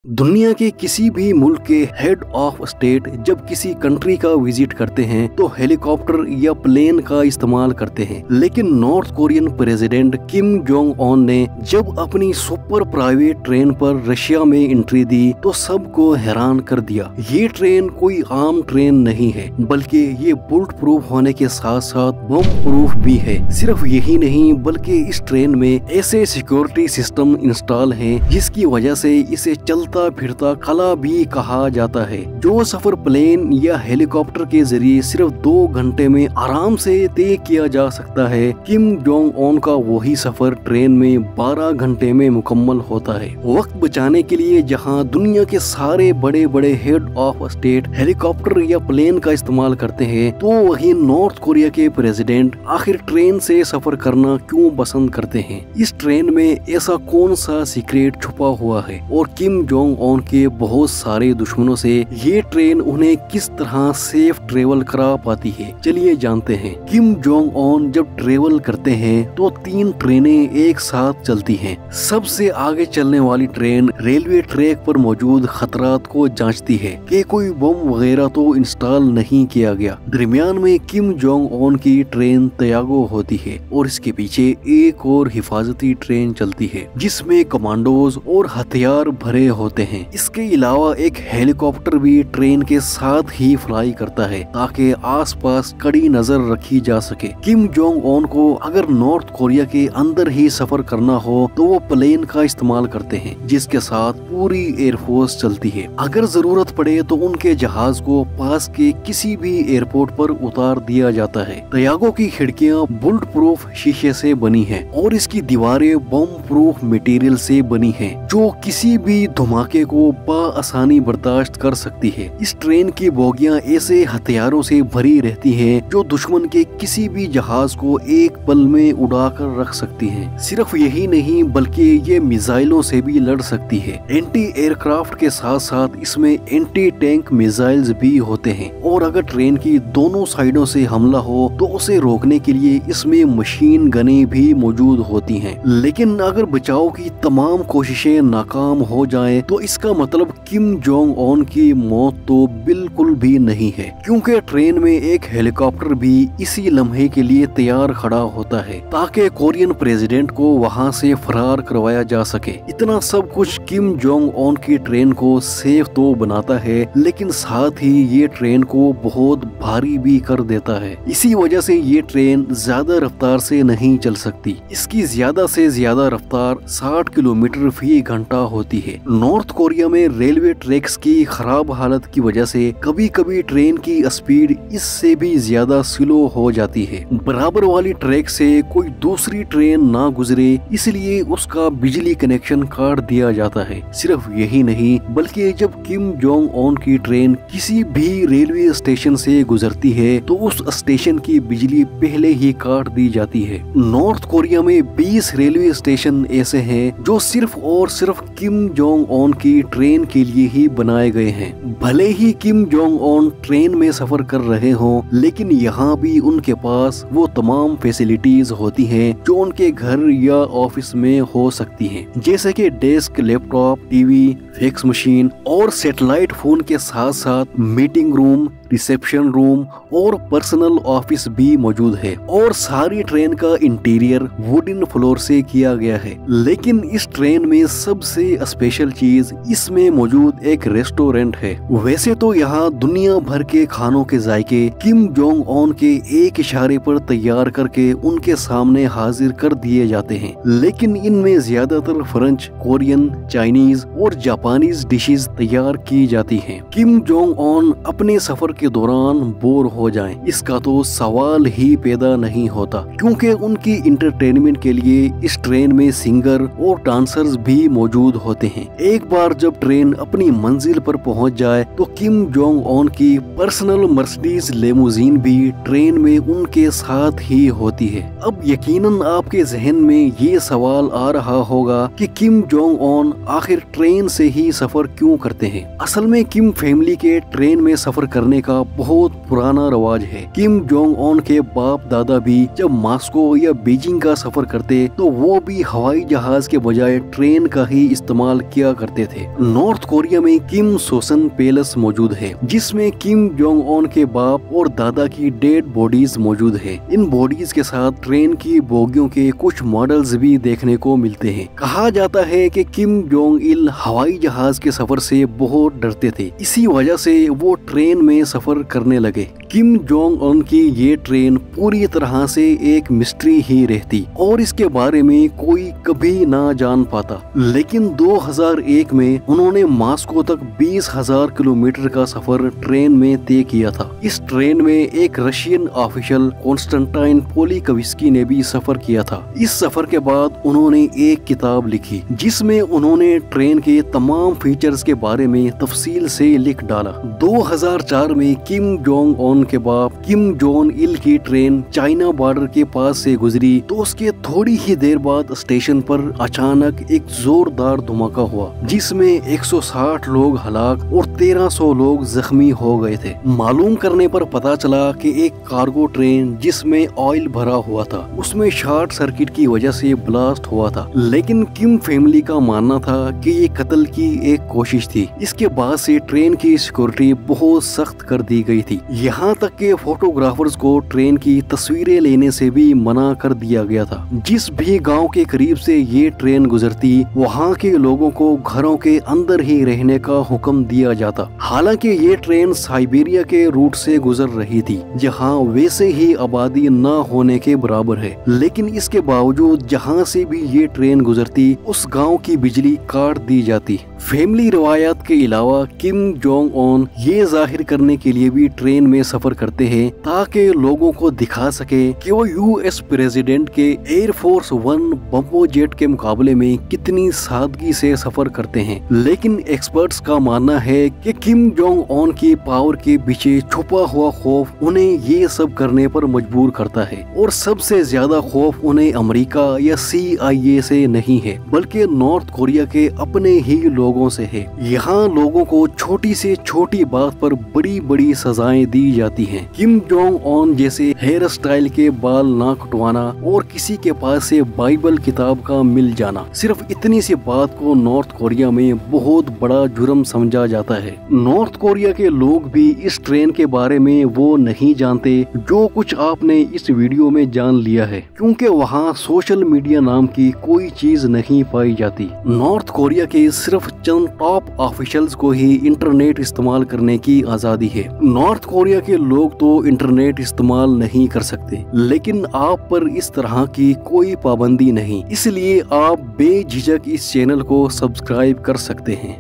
दुनिया के किसी भी मुल्क के हेड ऑफ स्टेट जब किसी कंट्री का विजिट करते हैं तो हेलीकॉप्टर या प्लेन का इस्तेमाल करते हैं, लेकिन north Korean president Kim Jong Un ने जब अपनी सुपर प्राइवेट ट्रेन पर रशिया में एंट्री दी तो सबको हैरान कर दिया। ये ट्रेन कोई आम ट्रेन नहीं है, बल्कि ये बुलेट प्रूफ होने के साथ साथ बम प्रूफ भी है। सिर्फ यही नहीं, बल्कि इस ट्रेन में ऐसे सिक्योरिटी सिस्टम इंस्टॉल हैं जिसकी वजह से इसे चलता फिरता कला भी कहा जाता है। जो सफर प्लेन या हेलीकॉप्टर के जरिए सिर्फ 2 घंटे में आराम से तय किया जा सकता है, किम जोंग उन का वही सफर ट्रेन में 12 घंटे में मुकम्मल होता है। वक्त बचाने के लिए जहां दुनिया के सारे बड़े बड़े हेड ऑफ स्टेट हेलीकॉप्टर या प्लेन का इस्तेमाल करते हैं, तो वही नॉर्थ कोरिया के प्रेसिडेंट आखिर ट्रेन से सफर करना क्यों पसंद करते हैं? इस ट्रेन में ऐसा कौन सा सीक्रेट छुपा हुआ है और किम जोंग उन के बहुत सारे दुश्मनों से ये ट्रेन उन्हें किस तरह सेफ ट्रेवल करा पाती है? चलिए जानते हैं। किम जोंग उन जब ट्रेवल करते हैं तो 3 ट्रेनें एक साथ चलती हैं। सबसे आगे चलने वाली ट्रेन रेलवे ट्रैक पर मौजूद खतरात को जांचती है कि कोई बम वगैरह तो इंस्टॉल नहीं किया गया। दरमियान में किम जोंग उन की ट्रेन तयागो होती है और इसके पीछे एक और हिफाजती ट्रेन चलती है जिसमें कमांडोज और हथियार भरे होते हैं। इसके अलावा एक हेलीकॉप्टर भी ट्रेन के साथ ही फ्लाई करता है ताकि आसपास कड़ी नजर रखी जा सके। किम जोंग उन को अगर नॉर्थ कोरिया के अंदर ही सफर करना हो तो वो प्लेन का इस्तेमाल करते हैं जिसके साथ पूरी एयरफोर्स चलती है। अगर जरूरत पड़े तो उनके जहाज को पास के किसी भी एयरपोर्ट पर उतार दिया जाता है। तयागो की खिड़कियां बुलेट प्रूफ शीशे से बनी है और इसकी दीवारें बम प्रूफ मटेरियल से बनी है जो किसी भी धमाके को आसानी बर्दाश्त कर सकती है। इस ट्रेन की बोगियां ऐसे हथियारों से भरी रहती हैं जो दुश्मन के किसी भी जहाज को एक पल में उड़ाकर रख सकती हैं। सिर्फ यही नहीं, बल्कि ये मिसाइलों से भी लड़ सकती है। एंटी एयरक्राफ्ट के साथ साथ इसमें एंटी टैंक मिसाइल्स भी होते हैं और अगर ट्रेन की दोनों साइडों से हमला हो तो उसे रोकने के लिए इसमें मशीन गनें भी मौजूद होती हैं। लेकिन अगर बचाव की तमाम कोशिशें नाकाम हो जाएं तो इसका मतलब किम जोंग उन की मौत तो बिल्कुल भी नहीं है, क्योंकि ट्रेन में एक हेलीकॉप्टर भी इसी लम्हे के लिए तैयार खड़ा होता है ताकि कोरियन प्रेसिडेंट को वहां से फरार करवाया जा सके। इतना सब कुछ किम जोंग उन की ट्रेन को सेफ तो बनाता है, लेकिन साथ ही ये ट्रेन को बहुत भारी भी कर देता है। इसी वजह से ये ट्रेन ज्यादा रफ्तार से नहीं चल सकती। इसकी ज्यादा से ज्यादा रफ्तार 60 किलोमीटर फी घंटा होती है। नॉर्थ कोरिया में रेलवे ट्रैक्स की खराब हालत की वजह से कभी कभी ट्रेन की स्पीड इससे भी ज्यादा स्लो हो जाती है। बराबर वाली ट्रैक से कोई दूसरी ट्रेन ना गुजरे, इसलिए उसका बिजली कनेक्शन काट दिया जाता है। सिर्फ यही नहीं, बल्कि जब किम जोंग उन की ट्रेन किसी भी रेलवे स्टेशन से गुजरती है तो उस स्टेशन की बिजली पहले ही काट दी जाती है। नॉर्थ कोरिया में 20 रेलवे स्टेशन ऐसे हैं जो सिर्फ और सिर्फ किम जोंग उन की ट्रेन के लिए ही बनाए गए हैं। भले ही किम जोंग उन ट्रेन में सफर कर रहे हों, लेकिन यहाँ भी उनके पास वो तमाम फैसिलिटीज होती हैं जो उनके घर या ऑफिस में हो सकती हैं, जैसे कि desk, laptop, TV, fax machine और सैटेलाइट फोन के साथ साथ मीटिंग रूम, रिसेप्शन रूम और पर्सनल ऑफिस भी मौजूद है। और सारी ट्रेन का इंटीरियर वुडन फ्लोर से किया गया है। लेकिन इस ट्रेन में सबसे स्पेशल चीज इसमें मौजूद एक रेस्टोरेंट है। वैसे तो यहाँ दुनिया भर के खानों के जायके किम जोंग उन के एक इशारे पर तैयार करके उनके सामने हाजिर कर दिए जाते हैं, लेकिन इनमें ज्यादातर फ्रेंच, कोरियन, चाइनीज और जापानीज डिशेज तैयार की जाती हैं। किम जोंग उन अपने सफर के दौरान बोर हो जाएं, इसका तो सवाल ही पैदा नहीं होता, क्योंकि उनकी इंटरटेनमेंट के लिए इस ट्रेन में सिंगर और डांसर्स भी मौजूद होते हैं। एक बार जब ट्रेन अपनी मंजिल पर पहुंच जाए तो किम जोंग उन की पर्सनल मर्सिडीज लेमोजीन भी ट्रेन में उनके साथ ही होती है। अब यकीनन आपके जहन में ये सवाल आ रहा होगा कि किम जोंग उन आखिर ट्रेन से ही सफर क्यों करते हैं? असल में किम फैमिली के ट्रेन में सफर करने का बहुत पुराना रवाज है। किम जोंग उन के बाप दादा भी जब मॉस्को या बीजिंग का सफर करते तो वो भी हवाई जहाज के बजाय ट्रेन का ही इस्तेमाल किया करते थे। नॉर्थ कोरिया में किम सोसन पैलेस मौजूद है, जिसमें किम जोंग उन के बाप और दादा की डेड बॉडीज मौजूद है। इन बॉडीज के साथ ट्रेन की बोगियों के कुछ मॉडल्स भी देखने को मिलते हैं। कहा जाता है कि किम जोंग इल हवाई जहाज के सफर से बहुत डरते थे, इसी वजह से वो ट्रेन में सफर करने लगे। किम जोंग उन की ये ट्रेन पूरी तरह से एक मिस्ट्री ही रहती और इसके बारे में कोई कभी ना जान पाता। लेकिन 2001 में उन्होंने मॉस्को तक 20,000 किलोमीटर का सफर ट्रेन में तय किया था। इस ट्रेन में एक रशियन ऑफिशियल कॉन्स्टेंटाइन पोलिकविस्की ने भी सफर किया था। इस सफर के बाद उन्होंने एक किताब लिखी जिसमें उन्होंने ट्रेन के तमाम फीचर्स के बारे में तफसील से लिख डाला। 2004 में किम जोंग उन के बाप किम जोंग इल की ट्रेन चाइना बॉर्डर के पास से गुजरी तो उसके थोड़ी ही देर बाद स्टेशन पर अचानक एक जोरदार धमाका हुआ, जिसमें 160 लोग हलाक और 1300 लोग जख्मी हो गए थे। मालूम करने पर पता चला कि एक कार्गो ट्रेन जिसमें ऑयल भरा हुआ था उसमें शॉर्ट सर्किट की वजह से ब्लास्ट हुआ था। लेकिन किम फैमिली का मानना था कि ये कत्ल की एक कोशिश थी। इसके बाद से ट्रेन की सिक्योरिटी बहुत सख्त कर दी गई थी, यहाँ तक के फोटोग्राफर्स को ट्रेन की तस्वीरें लेने से भी मना कर दिया गया था। जिस भी गांव के करीब से ये ट्रेन गुजरती वहां के लोगों को घरों के अंदर ही रहने का हुक्म दिया जाता। हालांकि ये ट्रेन साइबेरिया के रूट से गुजर रही थी, जहां वैसे ही आबादी न होने के बराबर है, लेकिन इसके बावजूद जहां से भी ये ट्रेन गुजरती उस गांव की बिजली काट दी जाती। फैमिली रवायत के अलावा किम जोंग उन ये जाहिर करने के लिए भी ट्रेन में सफर करते हैं ताकि लोगों को दिखा सके कि वो यूएस प्रेसिडेंट के एयरफोर्स 1 बम्बो जेट के मुकाबले में कितनी सादगी से सफर करते हैं। लेकिन एक्सपर्ट्स का मानना है कि किम जोंग उन की पावर के पीछे छुपा हुआ खौफ उन्हें ये सब करने पर मजबूर करता है, और सबसे ज्यादा खौफ उन्हें अमेरिका या CIA से नहीं है बल्कि नॉर्थ कोरिया के अपने ही लोगों से है। यहाँ लोगों को छोटी से छोटी बात पर बड़ी बड़ी सजाएं दी जाती हैं। किम जोंग उन जैसे हेयर स्टाइल के बाल ना कटवाना और किसी के पास से बाइबल किताब का मिल जाना, सिर्फ इतनी सी बात को नॉर्थ कोरिया में बहुत बड़ा जुर्म समझा जाता है। नॉर्थ कोरिया के लोग भी इस ट्रेन के बारे में वो नहीं जानते जो कुछ आपने इस वीडियो में जान लिया है, क्योंकि वहाँ सोशल मीडिया नाम की कोई चीज नहीं पाई जाती। नॉर्थ कोरिया के सिर्फ चंद टॉप ऑफिशियल्स को ही इंटरनेट इस्तेमाल करने की आजादी है। नॉर्थ कोरिया के लोग तो इंटरनेट इस्तेमाल नहीं कर सकते, लेकिन आप पर इस तरह की कोई पाबंदी नहीं, इसलिए आप बेझिझक इस चैनल को सब्सक्राइब कर सकते हैं।